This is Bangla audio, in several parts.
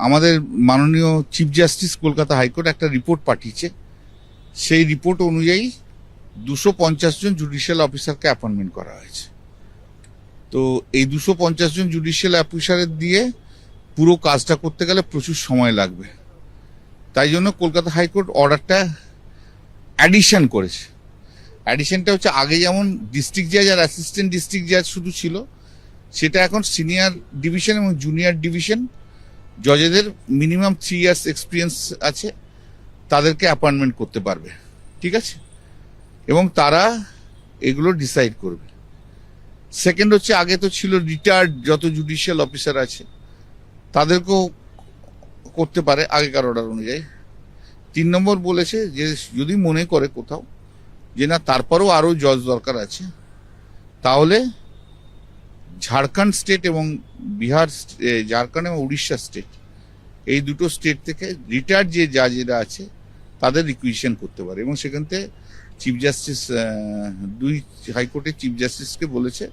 আমাদের মাননীয় চিফ জাস্টিস কলকাতা হাইকোর্ট একটা রিপোর্ট পাঠিয়েছে। সেই রিপোর্ট অনুযায়ী 250 জন জুডিশিয়াল অফিসারকে অ্যাপয়েন্টমেন্ট করা হয়েছে। তো এই 250 জন জুডিশিয়াল অফিসারের দিয়ে পুরো কাজটা করতে গেলে প্রচুর সময় লাগবে। তাই জন্য কলকাতা হাইকোর্ট অর্ডারটা অ্যাডিশন করেছে। অ্যাডিশনটা হচ্ছে আগে যেমন ডিস্ট্রিক্ট জাজ আর অ্যাসিস্ট্যান্ট ডিস্ট্রিক্ট জাজ শুধু ছিল, সেটা এখন সিনিয়র ডিভিশন এবং জুনিয়র ডিভিশন জজেদের মিনিমাম 3 ইয়ার্স এক্সপিরিয়েন্স আছে, তাদেরকে অ্যাপয়েন্টমেন্ট করতে পারবে। ঠিক আছে, এবং তারা এগুলো ডিসাইড করবে। সেকেন্ড হচ্ছে, আগে তো ছিল রিটায়ার্ড যত জুডিশিয়াল অফিসার আছে তাদেরকেও করতে পারে আগেকার অর্ডার অনুযায়ী। 3 নম্বর বলেছে যে যদি মনে করে কোথাও যে না তারপরেও আরও জজ দরকার আছে, তাহলে ঝাড়খণ্ড স্টেট এবং ঝাড়খণ্ড এবং উড়িষ্যা স্টেট, এই দুটো স্টেট থেকে রিটায়ার্ড যে জাজেরা আছে তাদের রিকুইজিশন করতে পারে। এবং সেখান থেকে চিফ জাস্টিস 2 হাইকোর্টের চিফ জাস্টিসকে বলেছে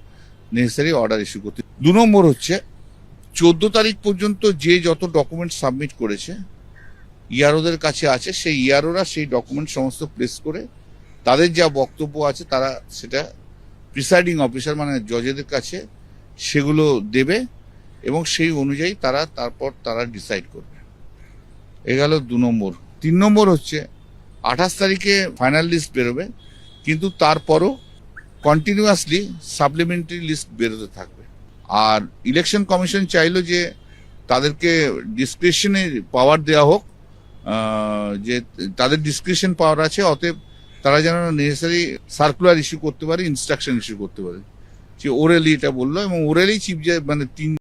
নেসেসারি অর্ডার ইস্যু করতে। 2 নম্বর হচ্ছে 14 তারিখ পর্যন্ত যে যত ডকুমেন্ট সাবমিট করেছে ইআরওদের কাছে আছে, সেই ইআরওরা সেই ডকুমেন্ট সমস্ত প্লেস করে তাদের যা বক্তব্য আছে তারা সেটা প্রিসাইডিং অফিসার মানে জজেদের কাছে সেগুলো দেবে এবং সেই অনুযায়ী তারপর তারা ডিসাইড করবে। এ গেল 2 নম্বর। 3 নম্বর হচ্ছে 28 তারিখে ফাইনাল লিস্ট বেরোবে, কিন্তু তারপরও কন্টিনিউয়াসলি সাপ্লিমেন্টারি লিস্ট বেরোতে থাকবে। আর ইলেকশন কমিশন চাইলো যে তাদেরকে ডিসক্রিপশনে পাওয়ার দেওয়া হোক, যে তাদের ডিসক্রিপশন পাওয়ার আছে, অতএব তারা যেন নেসেসারি সার্কুলার ইস্যু করতে পারে, ইনস্ট্রাকশন ইস্যু করতে পারে। যে ওরেলি এটা বললো, এবং ওরেলি চিফ মানে 3